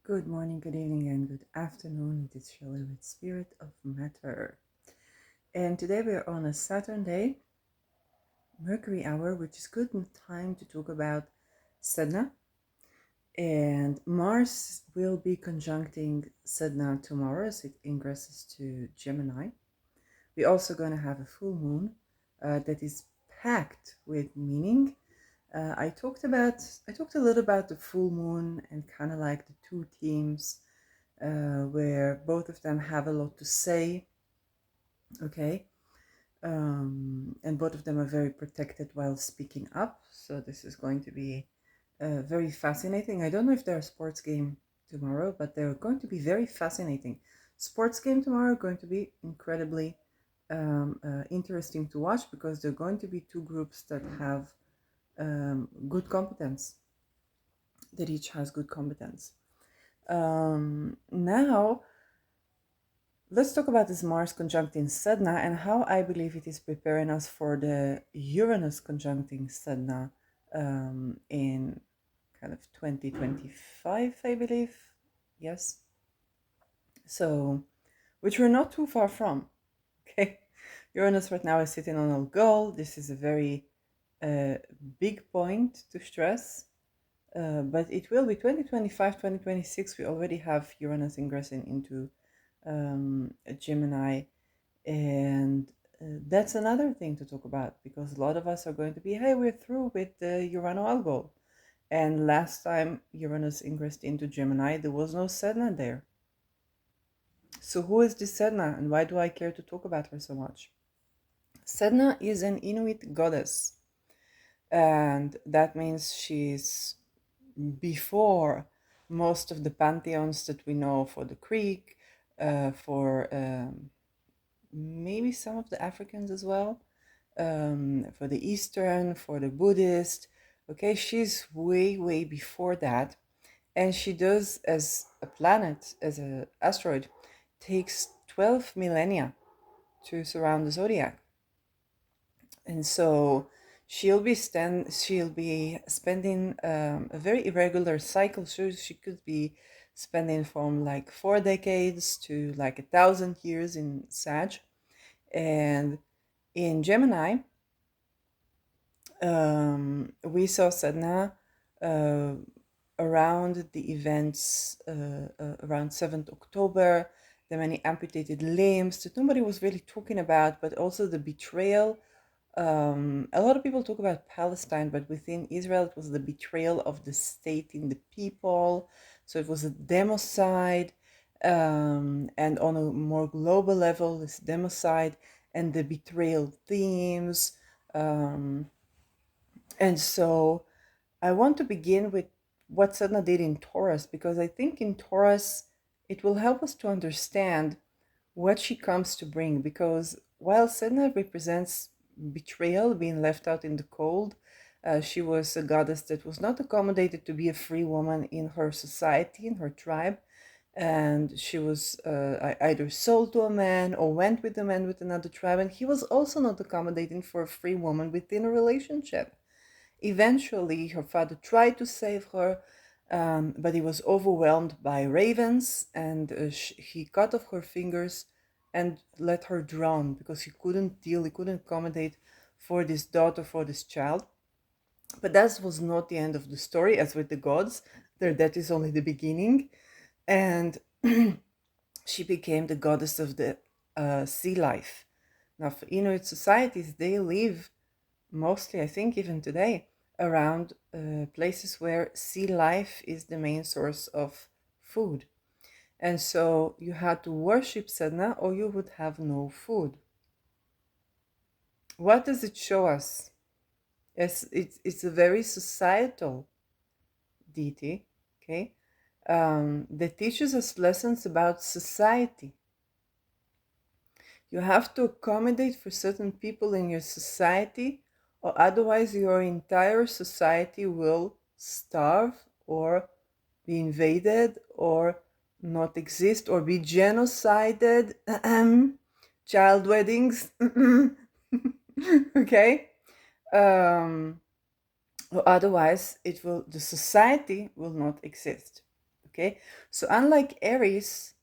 Good morning, good evening, and good afternoon. It is Shelley with Spirit of Matter. And today we are on a Saturday, Mercury hour, which is good time to talk about sedna. And Mars will be conjuncting sedna tomorrow as it ingresses to Gemini. We're also going to have a full moon that is packed with meaning. I talked a little about the full moon and kind of like the two themes where both of them have a lot to say, okay? And both of them are very protected while speaking up. So this is going to be very fascinating. I don't know if there's a sports game tomorrow, but they're going to be very fascinating. Sports game tomorrow going to be incredibly interesting to watch because they're going to be two groups that have good competence, that each has good competence. Now, let's talk about this Mars conjuncting Sedna and how I believe it is preparing us for the Uranus conjuncting Sedna in kind of 2025, I believe. Yes. So, which we're not too far from. Okay. Uranus right now is sitting on a goal. This is a very big point to stress. But it will be 2025, 2026. We already have Uranus ingressing into Gemini, and that's another thing to talk about because a lot of us are going to be, hey, we're through with the Urano algo. And last time Uranus ingressed into Gemini, there was no Sedna there. So who is this Sedna and why do I care to talk about her so much? Sedna is an Inuit goddess, and that means she's before most of the pantheons that we know for the Greek, for maybe some of the Africans as well, for the Eastern, for the Buddhist. Okay, she's way, way before that. And she does, as a planet, as an asteroid, takes 12 millennia to surround the zodiac. And so she'll be spending a very irregular cycle. So she could be spending from like 4 decades to like 1,000 years in Sag. And in Gemini, we saw Sadhana uh, around the events around 7th October, the many amputated limbs that nobody was really talking about, but also the betrayal. A lot of people talk about Palestine, but within Israel, it was the betrayal of the state in the people. So it was a democide. And on a more global level, this democide and the betrayal themes. And so I want to begin with what Sadhana did in Taurus, because I think in Taurus, it will help us to understand what she comes to bring. Because while Sedna represents betrayal, being left out in the cold, she was a goddess that was not accommodated to be a free woman in her society, in her tribe. And she was either sold to a man or went with a man with another tribe. And he was also not accommodating for a free woman within a relationship. Eventually, her father tried to save her, but he was overwhelmed by ravens, and he cut off her fingers and let her drown because he couldn't accommodate for this daughter, for this child. But that was not the end of the story, as with the gods. That is only the beginning. And she became the goddess of the sea life. Now, for Inuit societies, they live mostly, I think, even today, around places where sea life is the main source of food. And so you had to worship Sedna or you would have no food. What does it show us? It's a very societal deity, okay, that teaches us lessons about society. You have to accommodate for certain people in your society, or otherwise your entire society will starve or be invaded or not exist or be genocided. Child weddings. Okay. Or otherwise the society will not exist. Okay, so unlike Aries,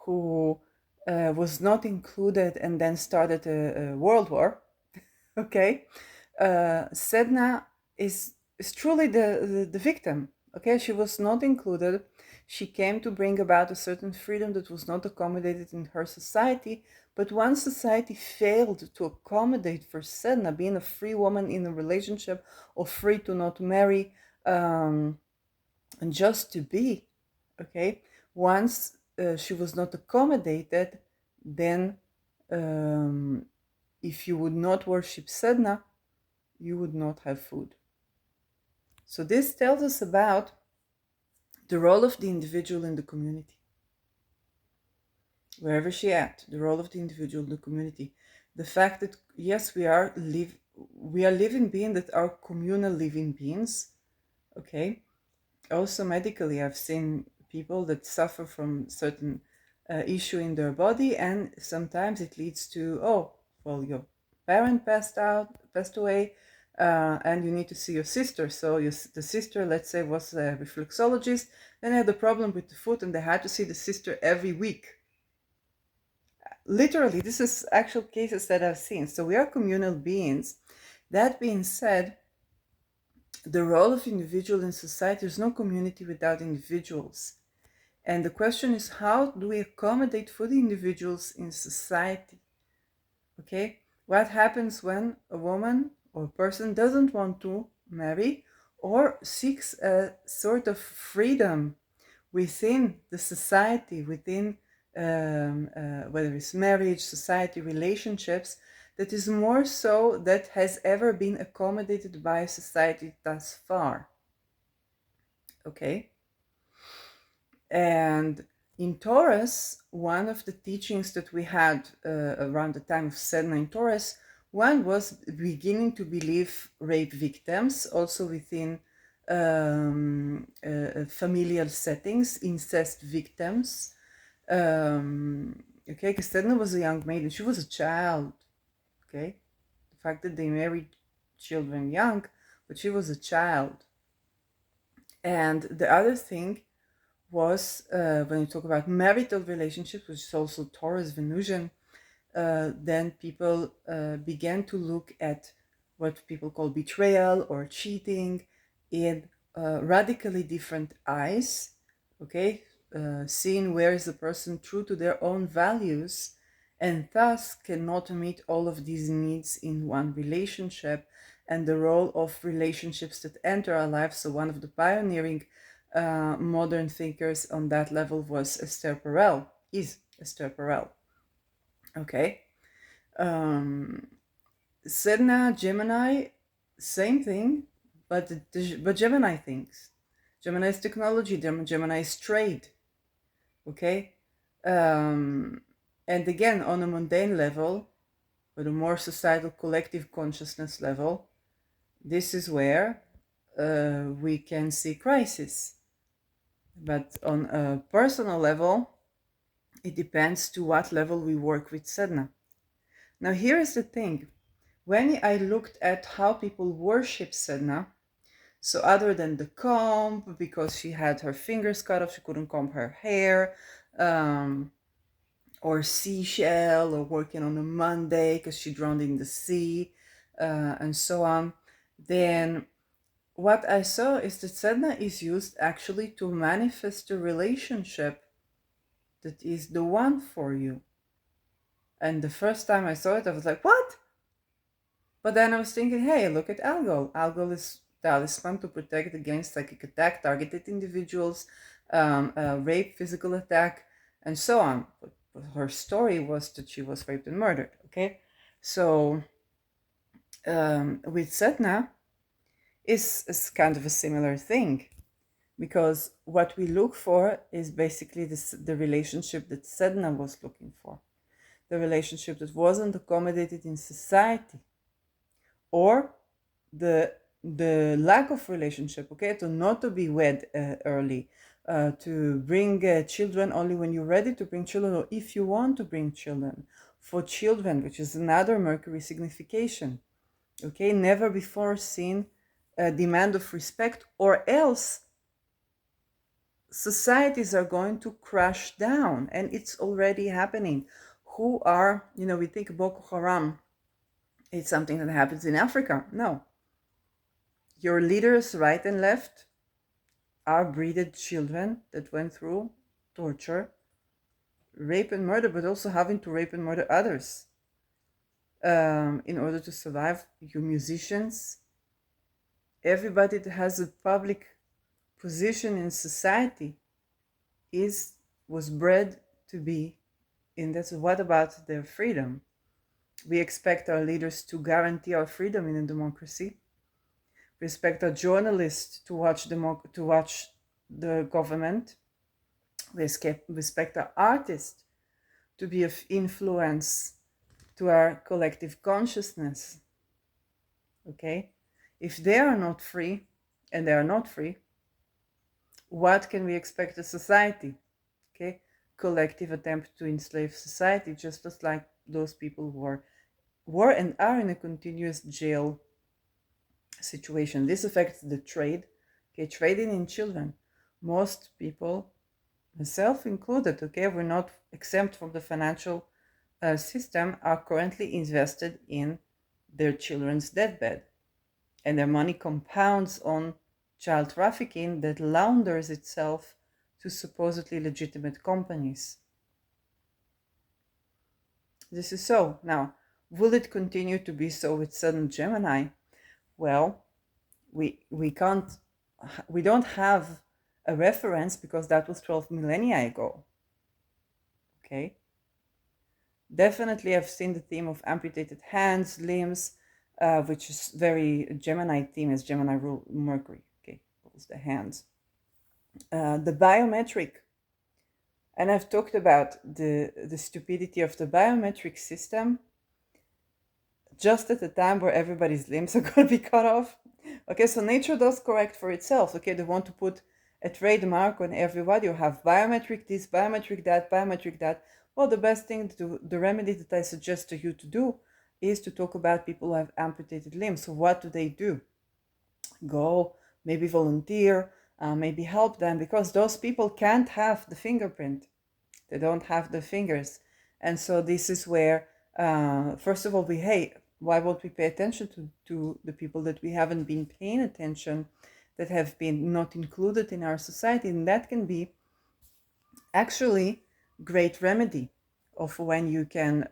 who was not included and then started a world war, okay, Sedna is truly the victim. Okay, she was not included. She came to bring about a certain freedom that was not accommodated in her society. But once society failed to accommodate for Sedna, being a free woman in a relationship or free to not marry, um, and just to be, okay, once she was not accommodated, then um, if you would not worship Sedna, you would not have food. So this tells us about the role of the individual in the community. Wherever she at, the role of the individual in the community. The fact that yes, we are living beings that are communal living beings. Okay. Also medically, I've seen people that suffer from certain issue in their body, and sometimes it leads to, oh, well, your parent passed away, and you need to see your sister. So the sister, let's say, was a reflexologist, then had a problem with the foot, and they had to see the sister every week. Literally, this is actual cases that I've seen. So we are communal beings. That being said, the role of individual in society, there's no community without individuals. And the question is, how do we accommodate for the individuals in society? Okay, what happens when a woman or a person doesn't want to marry or seeks a sort of freedom within the society, within whether it's marriage, society, relationships, that is more so that has ever been accommodated by society thus far? Okay. And in Taurus, one of the teachings that we had around the time of Sedna in Taurus, one was beginning to believe rape victims, also within familial settings, incest victims. Okay, because Sedna was a young maiden, she was a child. Okay, the fact that they married children young, but she was a child. And the other thing was when you talk about marital relationships, which is also Taurus Venusian, then people began to look at what people call betrayal or cheating in radically different eyes. Okay, seeing where is the person true to their own values and thus cannot meet all of these needs in one relationship, and the role of relationships that enter our lives. So one of the pioneering modern thinkers on that level was Esther Perel, is Esther Perel. Okay. Sedna, Gemini, same thing, but Gemini thinks. Gemini is technology, Gemini is trade. Okay. And again, on a mundane level, but a more societal collective consciousness level, this is where we can see crisis. But on a personal level, it depends to what level we work with Sedna. Now, here is the thing. When I looked at how people worship Sedna, so other than the comb, because she had her fingers cut off, she couldn't comb her hair, or seashell, or working on a Monday because she drowned in the sea, and so on, then what I saw is that Sedna is used actually to manifest a relationship that is the one for you. And the first time I saw it, I was like, what? But then I was thinking, hey, look at Algol. Algol is talisman to protect against psychic attack, targeted individuals, rape, physical attack, and so on. But her story was that she was raped and murdered. Okay, so with Sedna, is kind of a similar thing, because what we look for is basically the relationship that Sedna was looking for, the relationship that wasn't accommodated in society, or the lack of relationship. Okay, to not to be wed early, to bring children only when you're ready to bring children, or if you want to bring children, for children, which is another Mercury signification. Okay, never before seen a demand of respect, or else societies are going to crash down, and it's already happening. Who are, we think Boko Haram, it's something that happens in Africa. No. Your leaders, right and left, are breeded children that went through torture, rape, and murder, but also having to rape and murder others in order to survive. Your musicians, everybody that has a public position in society was bred to be in that. So what about their freedom? We expect our leaders to guarantee our freedom in a democracy. We expect our journalists to watch the government. We respect our artists to be of influence to our collective consciousness. Okay? If they are not free, and they are not free, what can we expect of society? Okay? Collective attempt to enslave society, just as like those people who were and are in a continuous jail situation. This affects the trade. Okay, trading in children. Most people, myself included, okay, we're not exempt from the financial system, are currently invested in their children's deathbed. And their money compounds on child trafficking that launders itself to supposedly legitimate companies. This is so. Now, will it continue to be so with Southern Gemini? Well, we don't have a reference because that was 12 millennia ago. Okay? Definitely I've seen the theme of amputated hands, limbs, which is very Gemini theme, as Gemini rule Mercury. Okay, rules the hands. The biometric, and I've talked about the stupidity of the biometric system just at the time where everybody's limbs are going to be cut off. Okay, so nature does correct for itself. Okay, they want to put a trademark on everybody. You have biometric this, biometric that, biometric that. Well, the best thing the remedy that I suggest to you to do is to talk about people who have amputated limbs. So what do? Go, maybe volunteer, maybe help them, because those people can't have the fingerprint. They don't have the fingers. And so this is where, first of all, why won't we pay attention to the people that we haven't been paying attention, that have been not included in our society? And that can be actually great remedy of when you can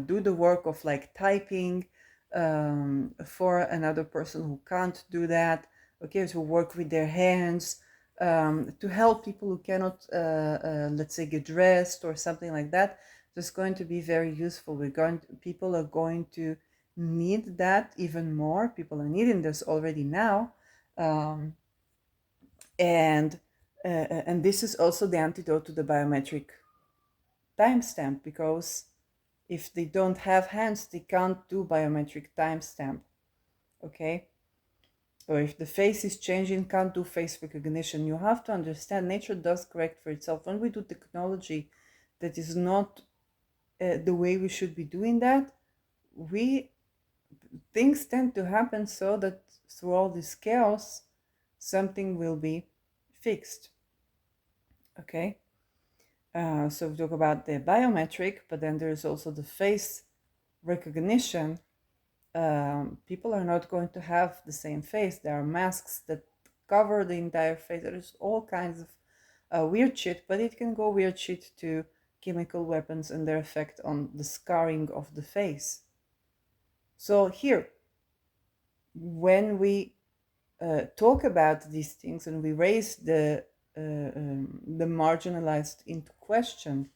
do the work of like typing for another person who can't do that. Okay, to work with their hands, to help people who cannot, let's say, get dressed or something like that. That's going to be very useful. People are going to need that even more. People are needing this already now, and this is also the antidote to the biometric timestamp, because if they don't have hands, they can't do biometric timestamp. Okay, or if the face is changing, can't do face recognition. You have to understand nature does correct for itself. When we do technology that is not the way we should be doing that, things tend to happen so that through all this chaos, something will be fixed. Okay, so we talk about the biometric, but then there's also the face recognition. People are not going to have the same face. There are masks that cover the entire face. There's all kinds of weird shit, but it can go weird shit to chemical weapons and their effect on the scarring of the face. So here, when we talk about these things and we raise the marginalized into question,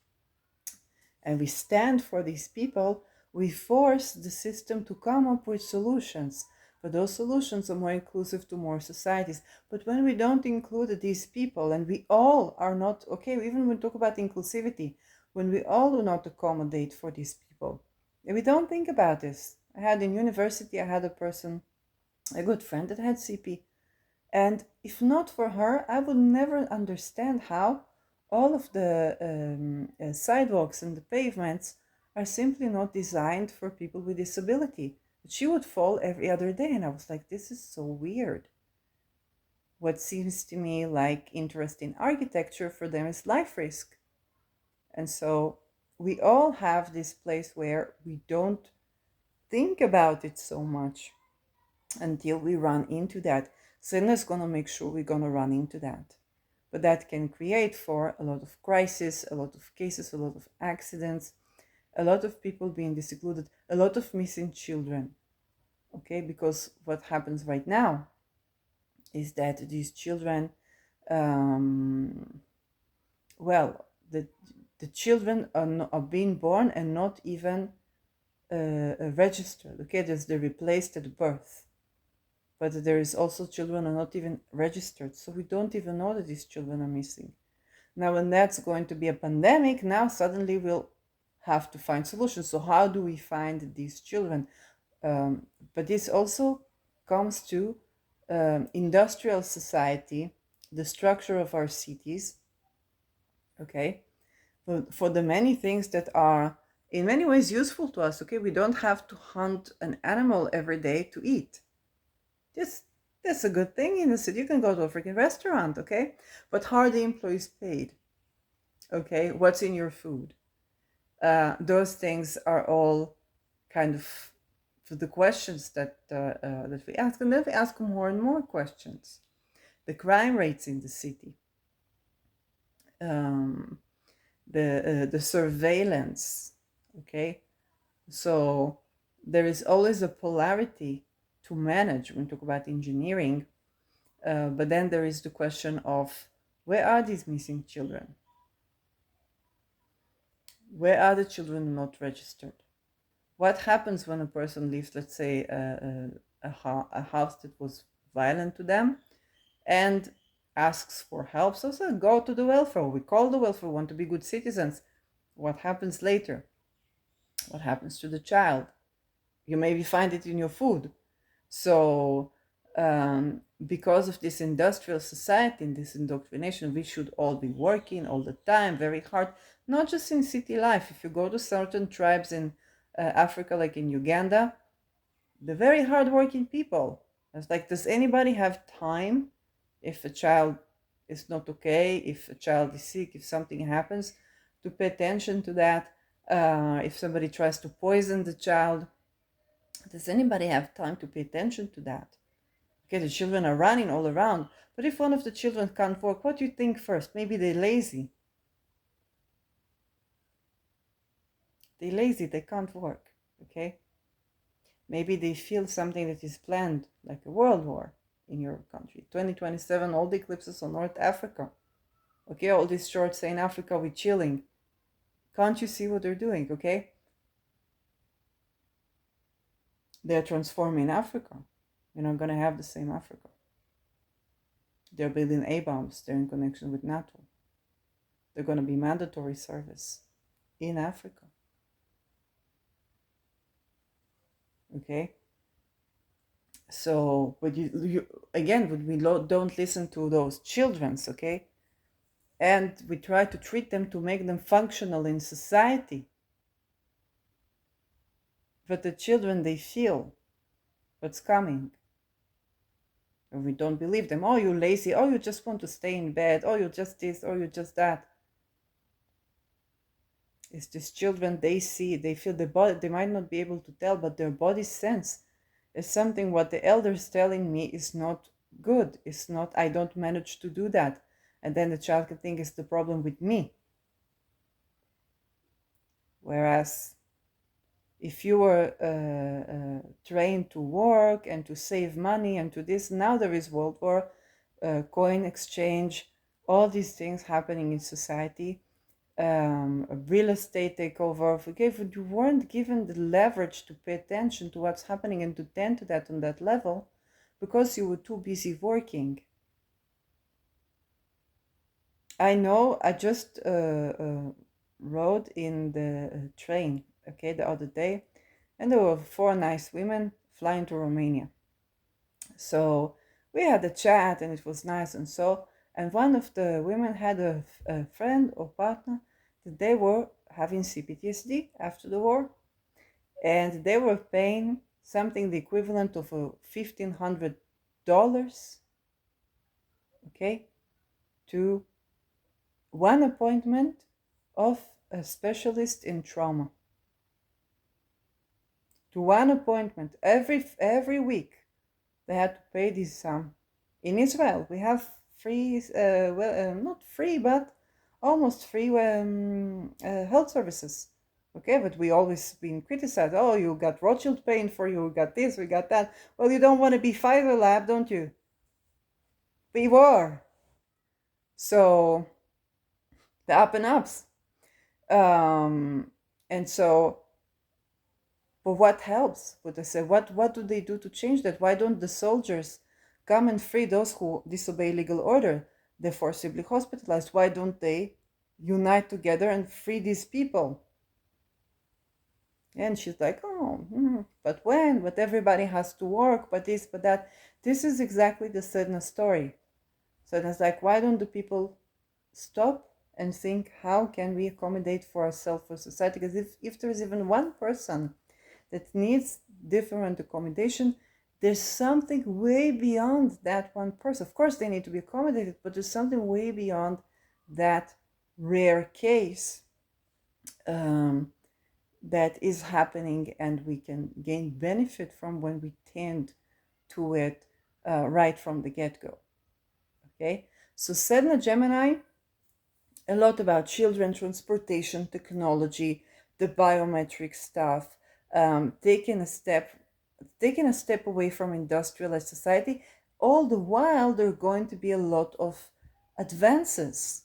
and we stand for these people, we force the system to come up with solutions. But those solutions are more inclusive to more societies. But when we don't include these people, and we all are not, okay, even when we talk about inclusivity, when we all do not accommodate for these people, and we don't think about this. In university, I had a good friend that had CP. And if not for her, I would never understand how all of the sidewalks and the pavements are simply not designed for people with disability. She would fall every other day, and I was like, this is so weird. what seems to me like interest in architecture for them is life risk. And so we all have this place where we don't think about it so much until we run into that. Sedna is going to make sure we're going to run into that. But that can create for a lot of crisis, a lot of cases, a lot of accidents, a lot of people being secluded, a lot of missing children. Okay, because what happens right now is that these children, um, well, the children are being born and not even registered. Okay, there's the replaced at birth, but there is also children are not even registered, so we don't even know that these children are missing. Now, when that's going to be a pandemic, now suddenly we'll have to find solutions. So how do we find these children? But this also comes to industrial society, the structure of our cities, okay, for the many things that are in many ways useful to us, okay? We don't have to hunt an animal every day to eat. Just that's a good thing in the city. You can go to a freaking restaurant, okay? But how are the employees paid? Okay, what's in your food? Those things are all kind of the questions that we ask, and then we ask more and more questions. The crime rates in the city, um, the surveillance. Okay, so there is always a polarity to manage when we talk about engineering, but then there is the question of where are these missing children? Where are the children not registered? What happens when a person leaves, let's say, a house that was violent to them and asks for help? So go to the welfare. We call the welfare, want to be good citizens. What happens later? What happens to the child? You maybe find it in your food. So, because of this industrial society and this indoctrination, we should all be working all the time, very hard, not just in city life. If you go to certain tribes in Africa, like in Uganda, the very hardworking people. It's like, does anybody have time if a child is not okay, if a child is sick, if something happens, to pay attention to that? If somebody tries to poison the child, does anybody have time to pay attention to that? Okay, the children are running all around, but if one of the children can't work, what do you think first? Maybe they're lazy. They're lazy, they can't work, okay? Maybe they feel something that is planned, like a world war in your country. 2027, all the eclipses on North Africa. Okay, all these shorts saying Africa, we're chilling. Can't you see what they're doing, okay? They're transforming Africa. We're not going to have the same Africa. They're building A-bombs. They're in connection with NATO. They're going to be mandatory service in Africa. Okay? So, but you again, we don't listen to those children's, okay? And we try to treat them to make them functional in society. But the children, they feel what's coming. And we don't believe them. Oh, you're lazy. Oh, you just want to stay in bed. Oh, you're just this. Oh, you're just that. It's these children, they see, they feel the body. They might not be able to tell, but their body sense is something what the elders telling me is not good. It's not, I don't manage to do that. And then the child can think it's the problem with me. Whereas if you were trained to work and to save money and to this, now there is world war, coin exchange, all these things happening in society, real estate takeover. If you weren't given the leverage to pay attention to what's happening and to tend to that on that level, because you were too busy working. I know, I just rode in the train, okay, the other day, and there were 4 nice women flying to Romania. So we had a chat and it was nice, and one of the women had a friend or partner that they were having CPTSD after the war, and they were paying something the equivalent of $1,500 okay, to one appointment of a specialist in trauma, to one appointment every week. They had to pay this sum. In Israel, we have free, not free, but almost free health services. Okay, but we always been criticized. Oh, you got Rothschild paying for you, we got this, we got that. Well, you don't want to be Pfizer Lab, don't you? We were. So the up and ups. Um, and so, but what helps? What I say, what do they do to change that? Why don't the soldiers come and free those who disobey legal order? They're forcibly hospitalized. Why don't they unite together and free these people? And she's like, oh, but when? But everybody has to work, but this, but that. This is exactly the Sedna story. So it's like, why don't the people stop and think, how can we accommodate for ourselves, for society? Because if there's even one person that needs different accommodation, there's something way beyond that one person. Of course, they need to be accommodated, but there's something way beyond that rare case that is happening, and we can gain benefit from when we tend to it right from the get-go. Okay, so Sedna Gemini, a lot about children, transportation, technology, the biometric stuff, taking a step away from industrialized society. All the while, there are going to be a lot of advances.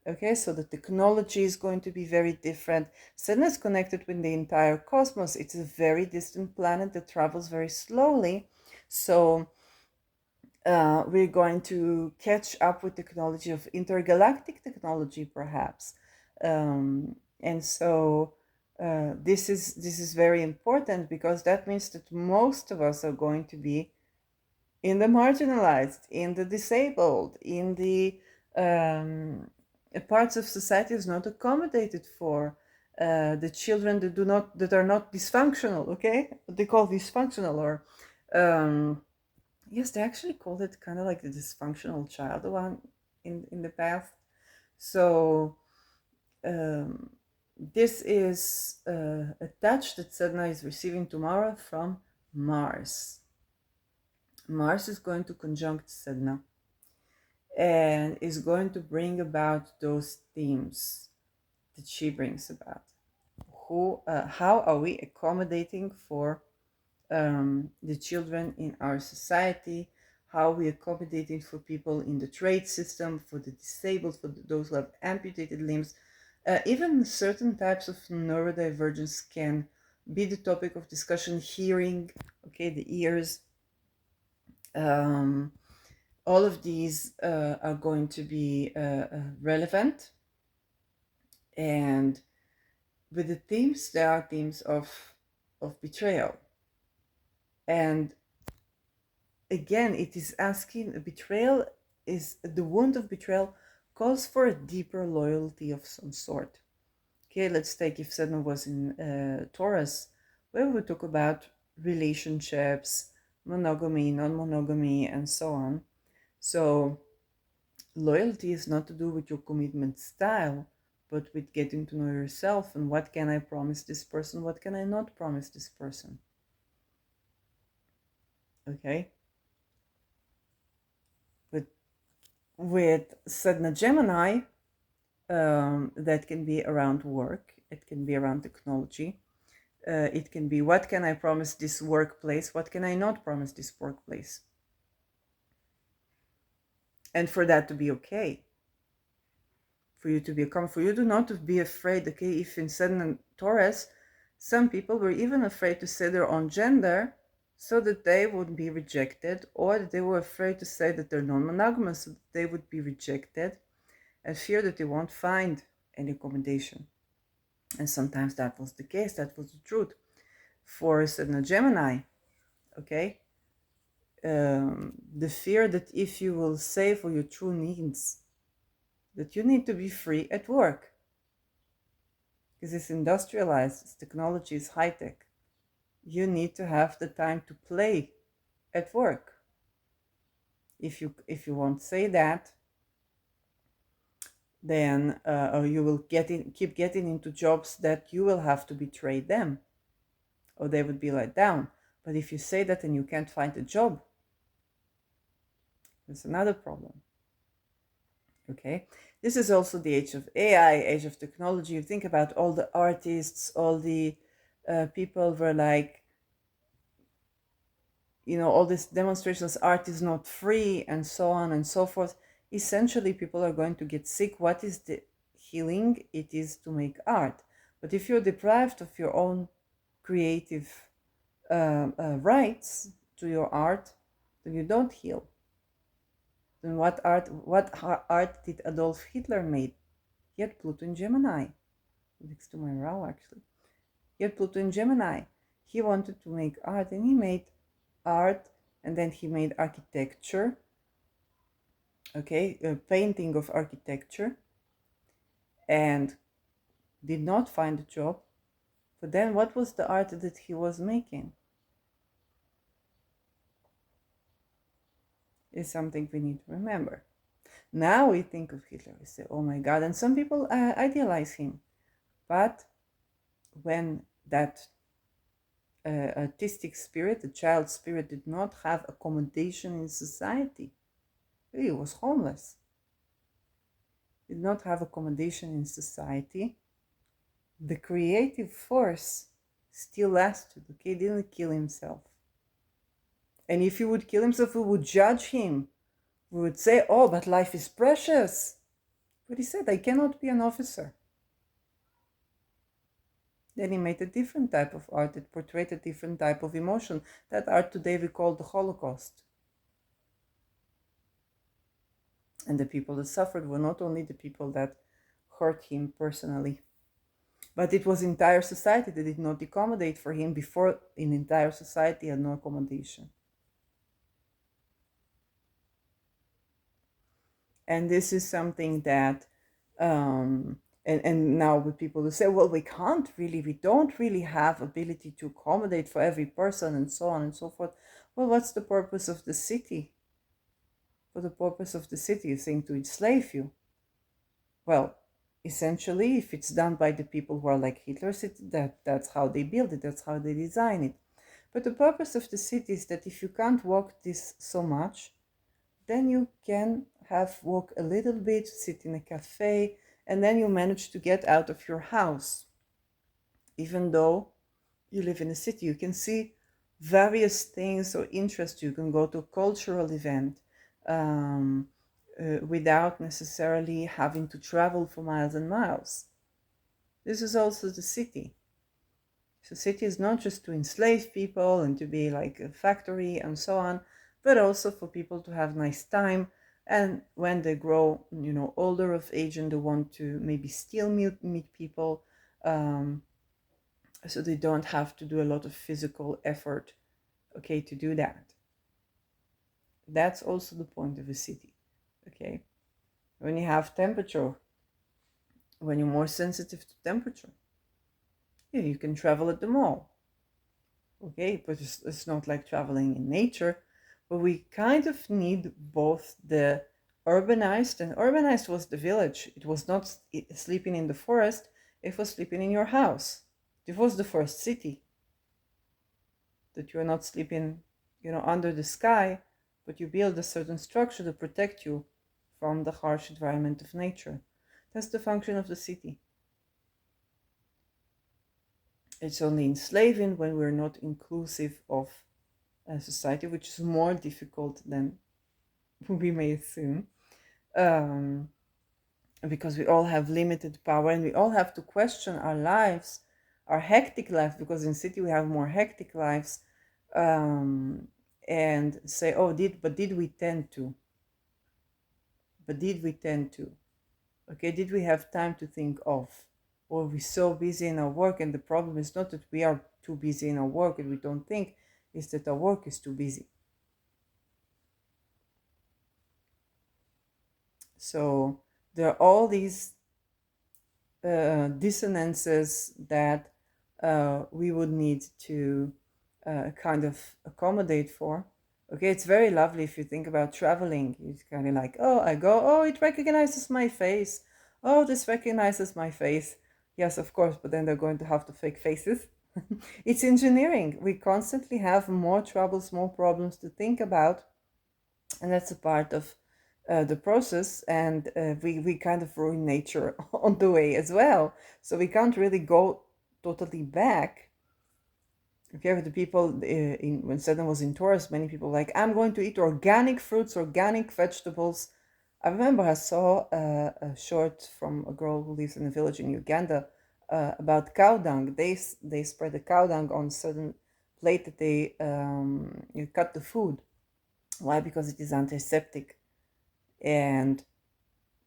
Okay, so the technology is going to be very different. Sedna is connected with the entire cosmos. It's a very distant planet that travels very slowly. So we're going to catch up with technology of intergalactic technology, perhaps. And so this is very important, because that means that most of us are going to be in the marginalized, in the disabled, in the parts of society is not accommodated for. The children that are not dysfunctional, okay, what they call dysfunctional, or yes, they actually called it kind of like the dysfunctional child one in the past. So this is a touch that Sedna is receiving tomorrow from Mars. Mars is going to conjunct Sedna and is going to bring about those themes that she brings about. How are we accommodating for the children in our society? How are we accommodating for people in the trade system, for the disabled, for those who have amputated limbs? Even certain types of neurodivergence can be the topic of discussion. Hearing, okay, the ears. All of these are going to be relevant. And with the themes, there are themes of betrayal. And again, it is asking, betrayal is the wound of betrayal calls for a deeper loyalty of some sort. Okay, let's take if Sedna was in Taurus, where we would talk about relationships, monogamy, non-monogamy, and so on. So loyalty is not to do with your commitment style, but with getting to know yourself and what can I promise this person, what can I not promise this person. Okay? With Sedna Gemini, that can be around work, it can be around technology, it can be what can I promise this workplace, what can I not promise this workplace. And for that to be okay, for you to be calm, for you to not to be afraid. Okay, if in Sedna Taurus, some people were even afraid to say their own gender so that they wouldn't be rejected, or that they were afraid to say that they're non-monogamous so that they would be rejected, and fear that they won't find any accommodation. And sometimes that was the case, that was the truth. For Sedna Gemini, okay, the fear that if you will say for your true needs, that you need to be free at work. Because it's industrialized, it's technology, is high-tech. You need to have the time to play at work. If you won't say that, then or you will keep getting into jobs that you will have to betray them, or they would be let down. But if you say that and you can't find a job, that's another problem. Okay, this is also the age of AI, age of technology. You think about all the artists, all the people were like, all these demonstrations, art is not free, and so on and so forth. Essentially, people are going to get sick. What is the healing? It is to make art. But if you're deprived of your own creative rights to your art, then you don't heal. Then what art did Adolf Hitler made? He had Pluto in Gemini, next to my row actually. He had Pluto in Gemini. He wanted to make art, and he made art, and then he made architecture. Okay, a painting of architecture, and did not find a job. But then, what was the art that he was making? Is something we need to remember. Now we think of Hitler, we say, oh my God, and some people idealize him. But when that artistic spirit, the child spirit, did not have accommodation in society, he was homeless, did not have accommodation in society, the creative force still lasted, okay? Didn't kill himself. And if he would kill himself, we would judge him. We would say, oh, but life is precious. But he said, I cannot be an officer. Then he made a different type of art that portrayed a different type of emotion. That art today we call the Holocaust. And the people that suffered were not only the people that hurt him personally, but it was entire society that did not accommodate for him. Before, an entire society had no accommodation. And this is something that and now with people who say, well, we don't really have ability to accommodate for every person, and so on and so forth. Well, what's the purpose of the city? For the purpose of the city is saying to enslave you. Well, essentially, if it's done by the people who are like Hitler, that's how they build it, that's how they design it. But the purpose of the city is that if you can't walk this so much, then you can walk a little bit, sit in a cafe, and then you manage to get out of your house. Even though you live in a city, you can see various things or interests. You can go to a cultural event without necessarily having to travel for miles and miles. This is also the city. So city is not just to enslave people and to be like a factory and so on, but also for people to have nice time. And when they grow, older of age, and they want to maybe still meet people, so they don't have to do a lot of physical effort, okay, to do that. That's also the point of a city, okay? When you have temperature, when you're more sensitive to temperature, yeah, you can travel at the mall, okay? But it's not like traveling in nature. But we kind of need both the urbanized, and urbanized was the village. It was not sleeping in the forest, it was sleeping in your house. It was the first city. That you're not sleeping, under the sky, but you build a certain structure to protect you from the harsh environment of nature. That's the function of the city. It's only enslaving when we're not inclusive of a society, which is more difficult than we may assume, because we all have limited power, and we all have to question our lives, our hectic life, because in city we have more hectic lives, and say, oh, did we tend to? But did we tend to? Okay, did we have time to think of? Or are we so busy in our work? And the problem is not that we are too busy in our work and we don't think, it's that our work is too busy. So there are all these dissonances that we would need to kind of accommodate for, Okay, it's very lovely if you think about traveling. It's kind of like, oh, I go, oh, it recognizes my face. Oh, this recognizes my face. Yes, of course, but then they're going to have to fake faces. It's engineering. We constantly have more troubles, more problems to think about, and that's a part of the process. And we kind of ruin nature on the way as well. So we can't really go totally back. Okay, with the people when Saturn was in Taurus, many people were like, I'm going to eat organic fruits, organic vegetables. I remember I saw a short from a girl who lives in a village in Uganda about cow dung. They spread the cow dung on a certain plate that they you cut the food. Why? Because it is antiseptic. And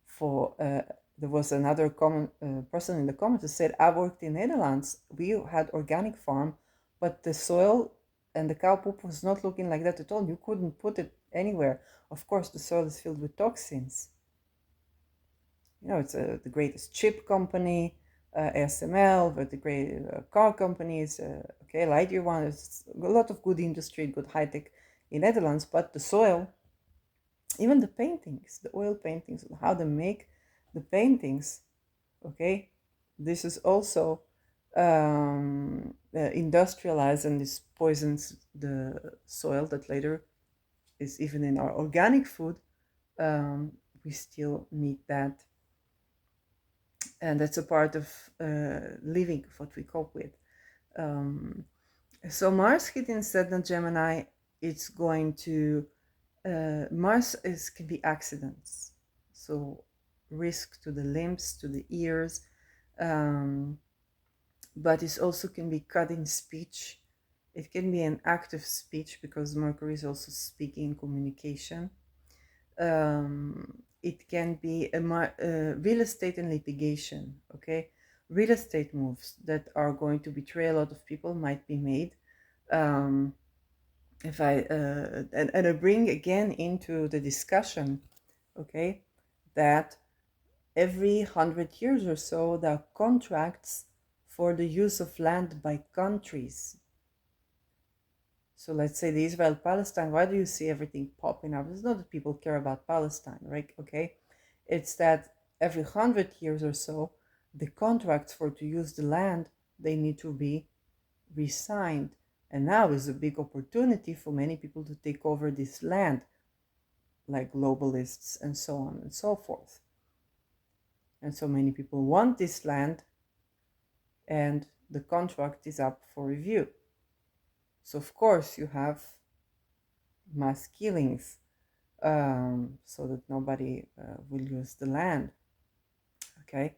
for there was another common person in the comments who said, I worked in Netherlands. We had organic farm, but the soil and the cow poop was not looking like that at all. You couldn't put it anywhere. Of course, the soil is filled with toxins. You know, it's the greatest chip company, ASML, but the great car companies, okay, Lightyear one. It's a lot of good industry, good high tech in Netherlands, but the soil, even the paintings, the oil paintings, how they make the paintings, okay, this is also industrialized, and this poisons the soil that later is even in our organic food. We still need that, and that's a part of living, of what we cope with. So Mars hitting Sedna Gemini, it's going to Mars can be accidents, so risk to the limbs, to the ears, but it also can be cutting speech. It can be an active speech because Mercury is also speaking, communication. It can be real estate and litigation. Okay, real estate moves that are going to betray a lot of people might be made. If I and I bring again into the discussion, okay, that every 100 years or so there are contracts for the use of land by countries. So let's say the Israel Palestine, why do you see everything popping up? It's not that people care about Palestine, right? Okay, it's that every 100 years or so the contracts for to use the land, they need to be re-signed. And now is a big opportunity for many people to take over this land, like globalists and so on and so forth. And so many people want this land, and the contract is up for review. So of course you have mass killings, so that nobody will use the land. Okay,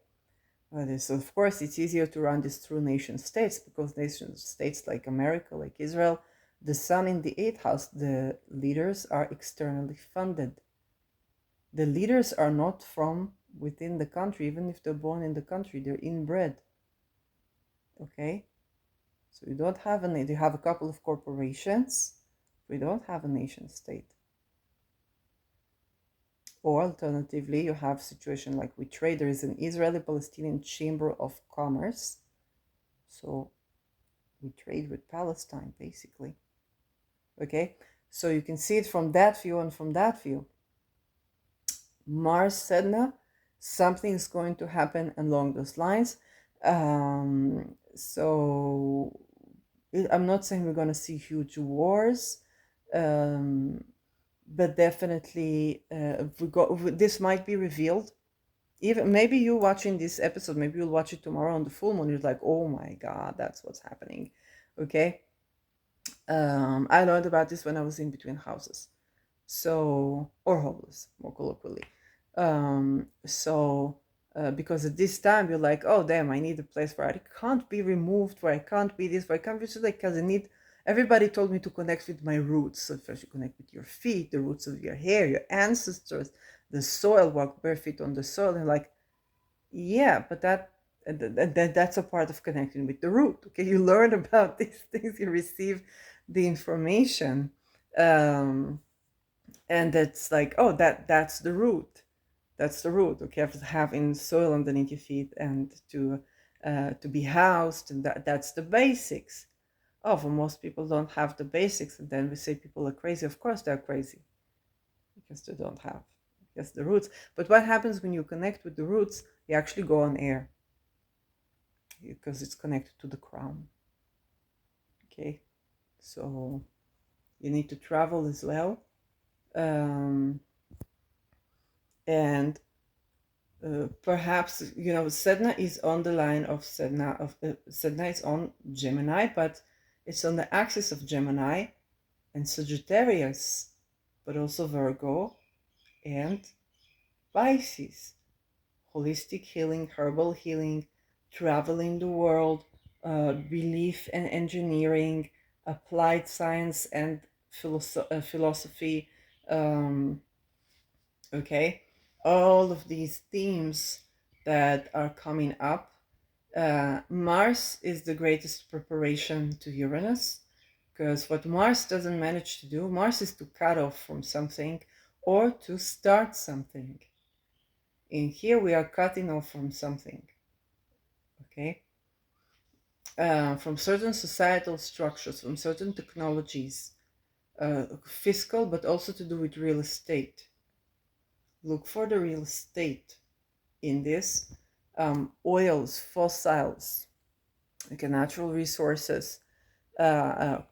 so of course it's easier to run this through nation states, because nation states like America, like Israel, the sun in the eighth house, the leaders are externally funded. The leaders are not from within the country, even if they're born in the country, they're inbred. Okay, so you don't have you have a couple of corporations, we don't have a nation state. Or alternatively, you have a situation like with trade. There is an Israeli-Palestinian Chamber of Commerce, so we trade with Palestine basically. Okay, so you can see it from that view and from that view. Mars Sedna, something is going to happen along those lines. So I'm not saying we're going to see huge wars, but definitely this might be revealed. Even maybe you watching this episode, maybe you'll watch it tomorrow on the full moon. You're like, oh my God, that's what's happening. Okay. I learned about this when I was in between houses. So, or homeless, more colloquially. Because at this time you're like, oh damn, I need a place where I can't be removed, where I can't be this, where I can't be just like, because I need. Everybody told me to connect with my roots. So first you connect with your feet, the roots of your hair, your ancestors, the soil, walk barefoot on the soil, and like, yeah, but that's a part of connecting with the root. Okay, you learn about these things, you receive the information. And it's like, oh, that's the root, that's the root. Okay, having soil underneath your feet and to be housed, and that's the basics. oh, for most people don't have the basics, and then we say people are crazy. Of course they're crazy because they don't have, yes, the roots. But what happens when you connect with the roots? You actually go on air because it's connected to the crown. Okay, so you need to travel as well, um, and perhaps Sedna is on the line of Sedna is on Gemini, but it's on the axis of Gemini and Sagittarius, but also Virgo and Pisces. Holistic healing, herbal healing, traveling the world, belief and engineering, applied science and philosophy. Um, okay, all of these themes that are coming up. Mars is the greatest preparation to Uranus, because what Mars doesn't manage to do, Mars is to cut off from something or to start something. In here, we are cutting off from something, okay? From certain societal structures, from certain technologies, fiscal, but also to do with real estate. Look for the real estate in this. Oils, fossils, okay, natural resources,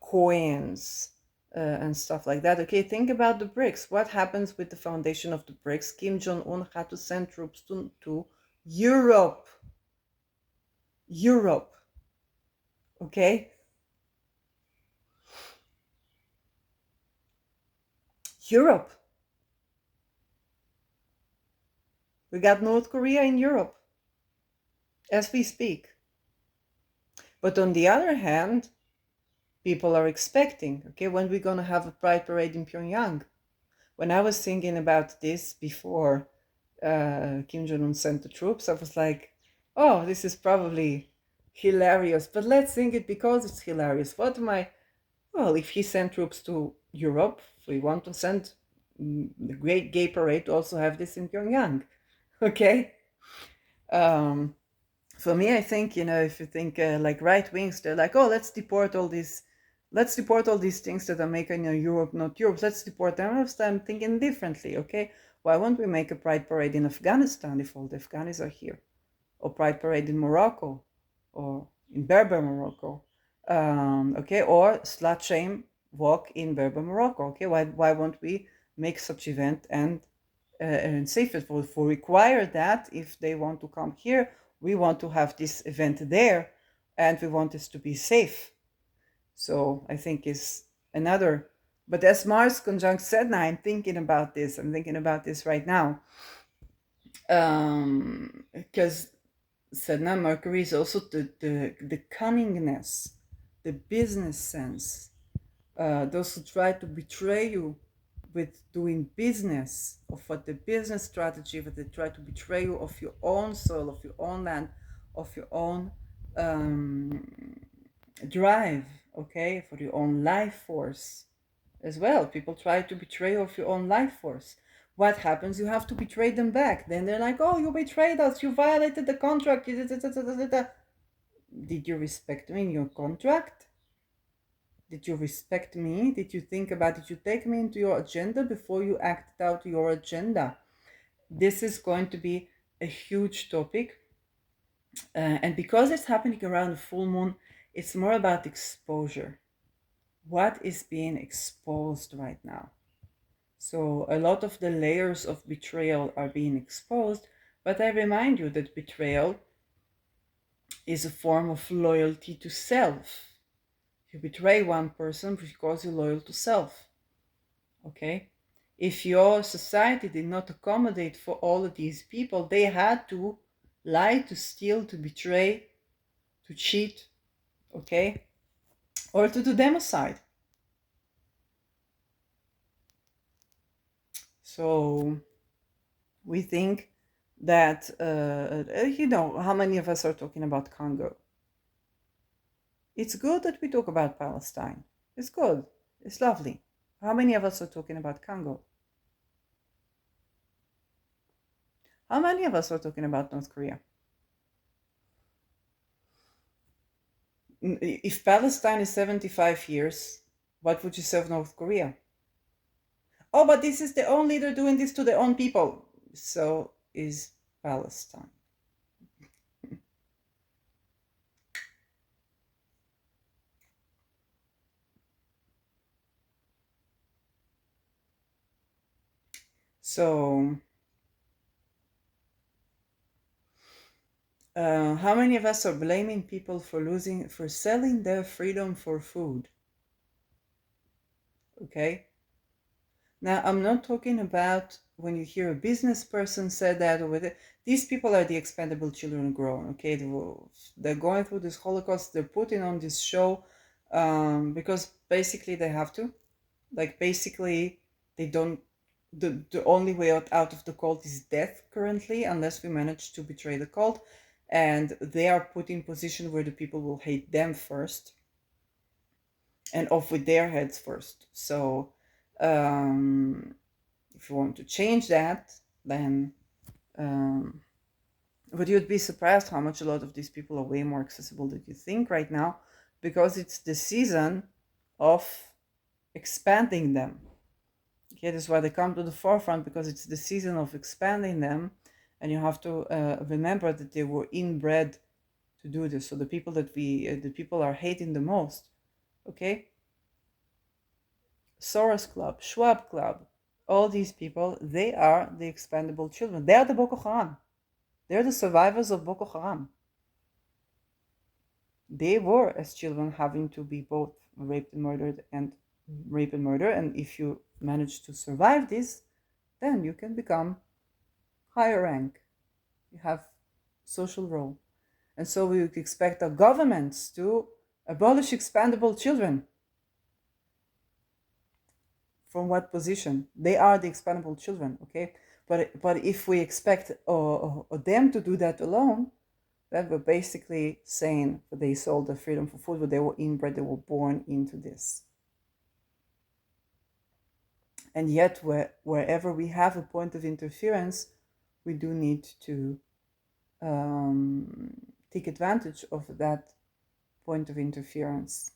coins, and stuff like that. Okay, think about the BRICS. What happens with the foundation of the BRICS? Kim Jong-un had to send troops to Europe. Europe, okay? Europe. We got North Korea in Europe as we speak. But on the other hand, people are expecting, okay, when we're going to have a pride parade in Pyongyang. When I was thinking about this before Kim Jong-un sent the troops, I was like, oh, this is probably hilarious. But let's think it because it's hilarious. What am I? Well, if he sent troops to Europe, we want to send the Great Gay Parade to also have this in Pyongyang. Okay? Um, for me, I think, if you think like right wings, they're like, oh, let's deport all these things that are making Europe not Europe. Let's deport them. I'm thinking differently, okay? Why won't we make a pride parade in Afghanistan if all the Afghans are here? Or pride parade in Morocco, or in Berber, Morocco, okay? Or slut shame walk in Berber, Morocco, okay? Why won't we make such event and safe it for require that if they want to come here, we want to have this event there, and we want this to be safe. So I think is another. But as Mars conjunct Sedna, I'm thinking about this. I'm thinking about this right now, because Sedna Mercury is also the cunningness, the business sense. Those who try to betray you with doing business, of what the business strategy, but they try to betray you of your own soul, of your own land, of your own drive, okay, for your own life force as well. People try to betray you of your own life force. What happens? You have to betray them back. Then they're like, oh, you betrayed us, you violated the contract. Did you respect me in your contract? Did you respect me? Did you think about, did you take me into your agenda before you acted out your agenda? This is going to be a huge topic. And because it's happening around the full moon, it's more about exposure. What is being exposed right now? So a lot of the layers of betrayal are being exposed, but I remind you that betrayal is a form of loyalty to self. You betray one person because you're loyal to self. Okay? If your society did not accommodate for all of these people, they had to lie, to steal, to betray, to cheat, okay? Or to do democide. So we think that, how many of us are talking about Congo? It's good that we talk about Palestine. It's good. It's lovely. How many of us are talking about Congo? How many of us are talking about North Korea? If Palestine is 75 years, what would you say of North Korea? Oh, but this is the own leader doing this to their own people. So is Palestine. So, how many of us are blaming people for selling their freedom for food? Okay. Now, I'm not talking about when you hear a business person say that or whether these people are the expendable children grown. Okay, they're going through this Holocaust. They're putting on this show because basically they have to. Like basically, they don't. The only way out of the cult is death currently, unless we manage to betray the cult, and they are put in position where the people will hate them first and off with their heads first. So. Um, if you want to change that, then um, but you'd be surprised how much a lot of these people are way more accessible than you think right now, because it's the season of expanding them. Okay, that's why they come to the forefront, because it's the season of expanding them, and you have to remember that they were inbred to do this. So the people the people are hating the most, okay, Soros Club, Schwab Club, all these people, they are the expendable children. They are the Boko Haram. They're the survivors of Boko Haram. They were, as children, having to be both raped and murdered and rape and murder. And if you manage to survive this, then you can become higher rank. You have social role. And so we would expect our governments to abolish expendable children. From what position? They are the expendable children, okay? But if we expect them to do that alone, that were basically saying that they sold their freedom for food, but they were inbred, they were born into this. And yet, wherever we have a point of interference, we do need to take advantage of that point of interference.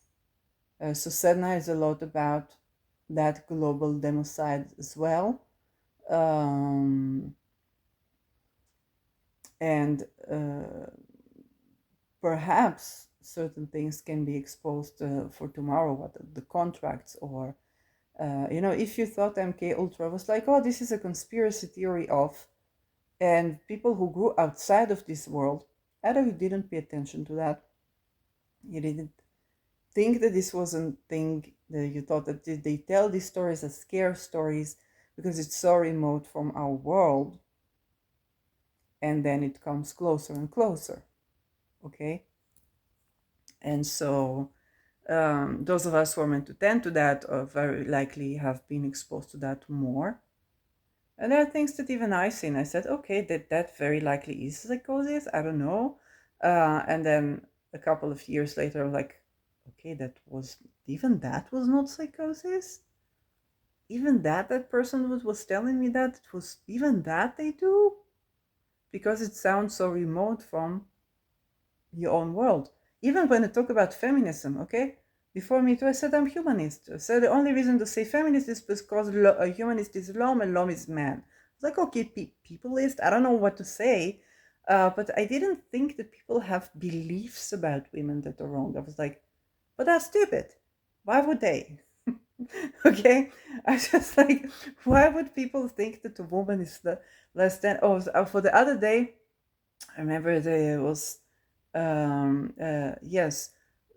So Sedna is a lot about that global democide as well. And perhaps certain things can be exposed for tomorrow, what the contracts or if you thought MK Ultra was like, oh, this is a conspiracy theory of, and people who grew outside of this world, either you didn't pay attention to that, you didn't think that this wasn't thing, that you thought that they tell these stories as scare stories because it's so remote from our world, and then it comes closer and closer, okay? And so those of us who are meant to tend to that are very likely have been exposed to that more. And there are things that even I seen. I said, okay, that very likely is psychosis. I don't know. And then a couple of years later, I'm like, okay, that was not psychosis. Even that person was telling me that it was even that they do, because it sounds so remote from your own world. Even when I talk about feminism, okay? Before Me Too, I said I'm humanist. I said the only reason to say feminist is because a humanist is Lom and Lom is man. It's like, okay, peopleist, I don't know what to say, but I didn't think that people have beliefs about women that are wrong. I was like, but that's stupid. Why would they? Okay, I just like, why would people think that a woman is less than? Oh, for the other day, I remember there was yes,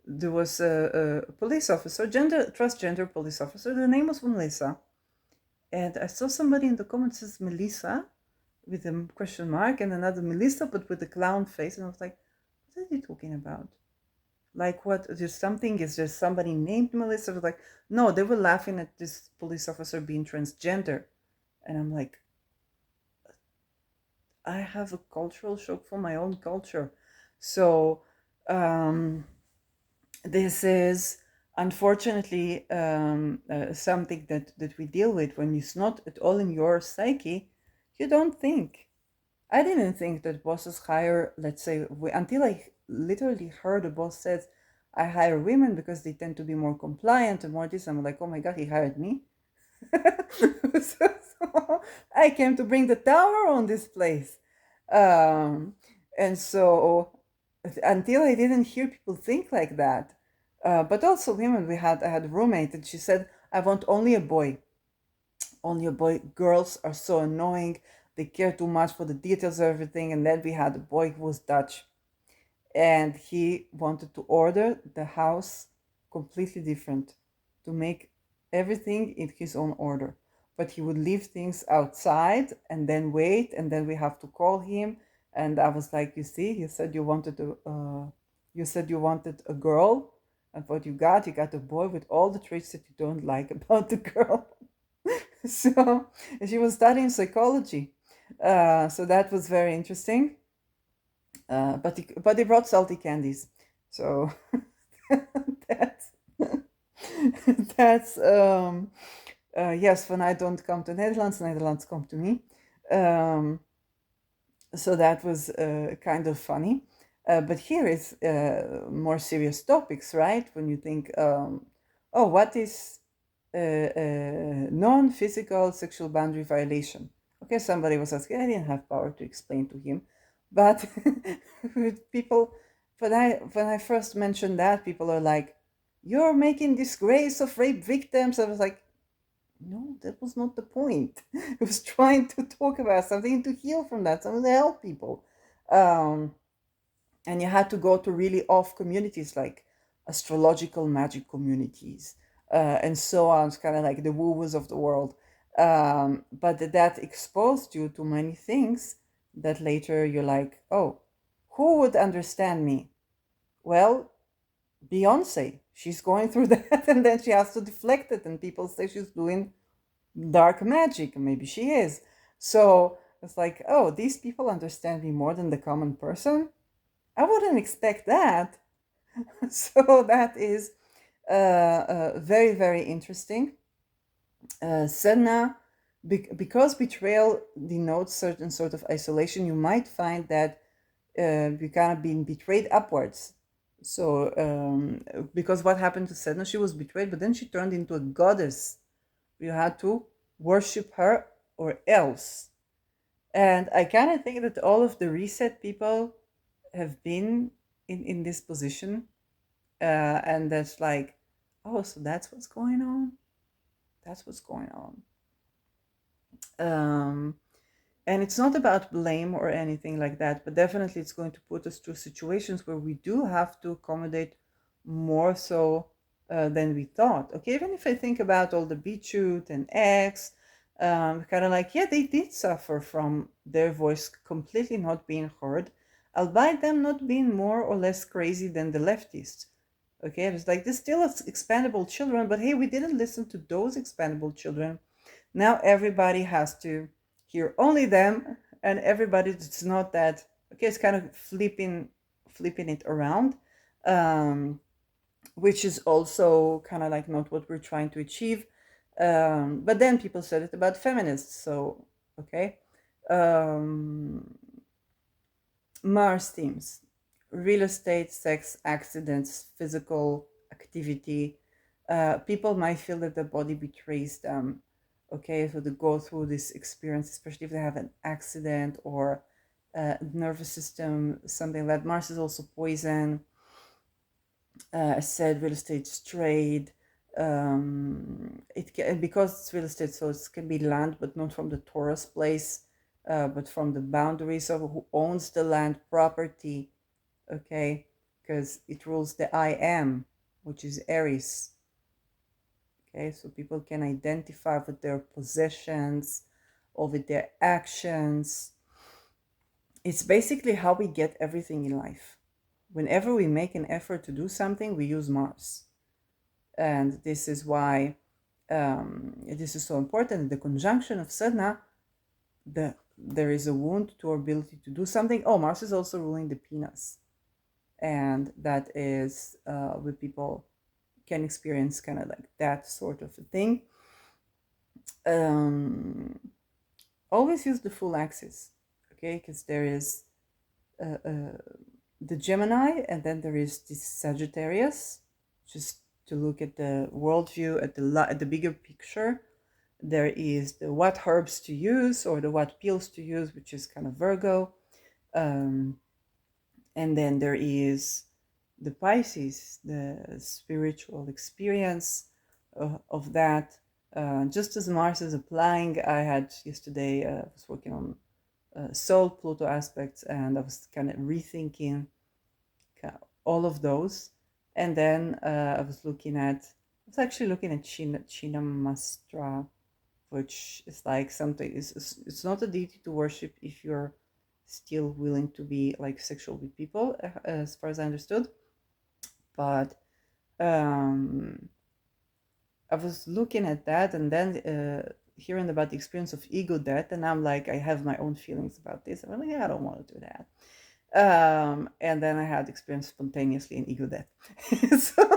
there was a police officer, transgender police officer. The name was Melissa, and I saw somebody in the comments says Melissa with a question mark, and another Melissa but with a clown face, and I was like, what are they talking about? Like what? There's something. Is there somebody named Melissa? I was like, no, they were laughing at this police officer being transgender, and I'm like, I have a cultural shock from my own culture, so. This is unfortunately something that we deal with when it's not at all in your psyche. You don't think. I didn't think that bosses hire, let's say, until I literally heard a boss says, I hire women because they tend to be more compliant and more this. I'm like, oh my God, he hired me. So I came to bring the tower on this place. Um, and so until I didn't hear people think like that. But also women, I had a roommate and she said, I want only a boy. Only a boy. Girls are so annoying. They care too much for the details of everything. And then we had a boy who was Dutch and he wanted to order the house completely different, to make everything in his own order. But he would leave things outside and then wait, and then we have to call him. And I was like, you see, you said you wanted a girl, and what you got a boy with all the traits that you don't like about the girl. So and she was studying psychology, so that was very interesting. But they brought salty candies, so that's that's yes. When I don't come to Netherlands, Netherlands come to me. Um, so that was kind of funny. But here is more serious topics, right? When you think, oh, what is non-physical sexual boundary violation? Okay, somebody was asking. I didn't have power to explain to him, but with people, when I first mentioned that, people are like, "You're making disgrace of rape victims." I was like, no, that was not the point. I was trying to talk about something to heal from that, something to help people. Um, and you had to go to really off communities like astrological magic communities and so on. It's kind of like the woo-woos of the world. But that exposed you to many things that later you're like, oh, who would understand me? Well, Beyonce. She's going through that and then she has to deflect it, and people say she's doing dark magic. Maybe she is. So it's like, oh, these people understand me more than the common person. I wouldn't expect that. So that is very, very interesting. Sedna, because betrayal denotes certain sort of isolation, you might find that you kind of being betrayed upwards. So, because what happened to Sedna, she was betrayed, but then she turned into a goddess. You had to worship her or else. And I kind of think that all of the reset people have been in this position. And that's like, oh, so that's what's going on. That's what's going on. Um, and it's not about blame or anything like that, but definitely it's going to put us through situations where we do have to accommodate more so than we thought. Okay, even if I think about all the Beachute and X, kind of like, yeah, they did suffer from their voice completely not being heard, albeit them not being more or less crazy than the leftists. Okay, it's like there's still expandable children, but hey, we didn't listen to those expandable children. Now everybody has to hear only them, and everybody, it's not that. Okay, it's kind of flipping it around, um, which is also kind of like not what we're trying to achieve. But then people said it about feminists, so okay. Um, Mars themes: real estate, sex, accidents, physical activity. People might feel that the body betrays them. Okay, so they go through this experience, especially if they have an accident or nervous system, something like that. Mars is also poison. I said real estate's trade. It can, because it's real estate, so it can be land, but not from the Taurus place, but from the boundaries of who owns the land, property. Okay, because it rules the I am, which is Aries. Okay, so people can identify with their possessions or with their actions. It's basically how we get everything in life. Whenever we make an effort to do something, we use Mars. And this is why this is so important. The conjunction of Sedna, there is a wound to our ability to do something. Oh, Mars is also ruling the penis. And that is where people can experience kind of like that sort of a thing. Um, Always use the full axis, okay? Because there is the Gemini, and then there is the Sagittarius, just to look at the worldview, at the bigger picture. There is the what herbs to use or the what pills to use, which is kind of Virgo. Um, and then there is the Pisces, the spiritual experience of that. Just as Mars is applying, I had yesterday, was working on Soul Pluto aspects, and I was kind of rethinking all of those. And then I was actually looking at Chinamastra, which is like something, it's not a deity to worship if you're still willing to be like sexual with people, as far as I understood. But um, I was looking at that, and then hearing about the experience of ego death, and I'm like, I have my own feelings about this. I'm like, yeah, I don't want to do that. And then I had experience spontaneously in ego death. So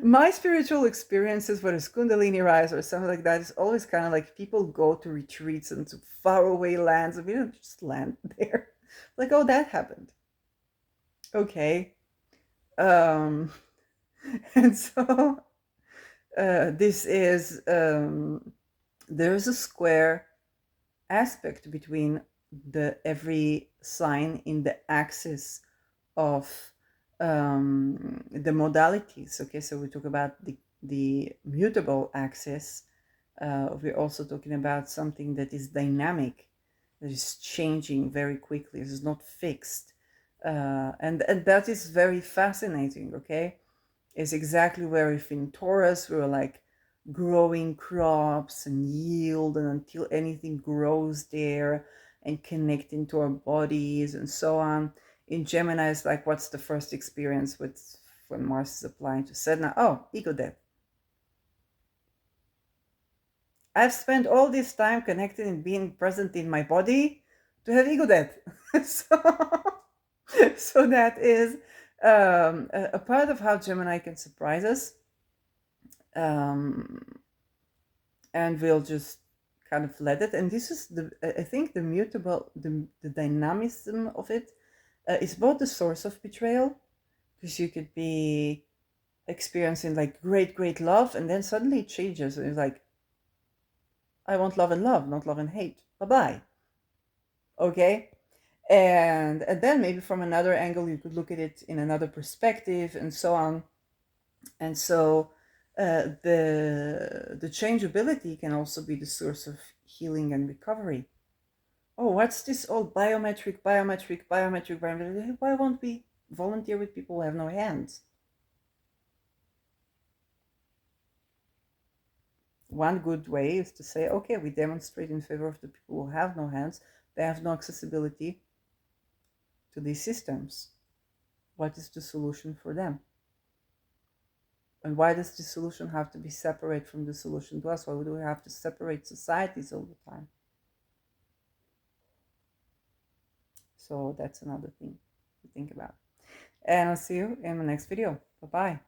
my spiritual experiences, whether it's Kundalini rise or something like that, is always kind of like people go to retreats and to faraway lands, and we don't just land there. Like, oh, that happened. Okay. Um, and so this is there's a square aspect between the every sign in the axis of the modalities. Okay, so we talk about the mutable axis. We're also talking about something that is dynamic, that is changing very quickly. It is not fixed, and that is very fascinating. Okay, is exactly where if in Taurus we were like growing crops and yield, and until anything grows there and connecting to our bodies and so on. In Gemini, it's like, what's the first experience with when Mars is applying to Sedna? Oh, ego death. I've spent all this time connected and being present in my body to have ego death. so, so that is a part of how Gemini can surprise us. Um, and we'll just kind of let it. And this is I think the mutable, the dynamism of it is both the source of betrayal, because you could be experiencing like great love, and then suddenly it changes, and it's like, I want love and love, not love and hate. Bye bye. Okay. And then maybe from another angle you could look at it in another perspective, and so on. And so the changeability can also be the source of healing and recovery. Oh, what's this all biometric? Why won't we volunteer with people who have no hands? One good way is to say, okay, we demonstrate in favor of the people who have no hands. They have no accessibility to these systems. What is the solution for them? And why does the solution have to be separate from the solution to us? Why do we have to separate societies all the time? So that's another thing to think about. And I'll see you in the next video. Bye-bye.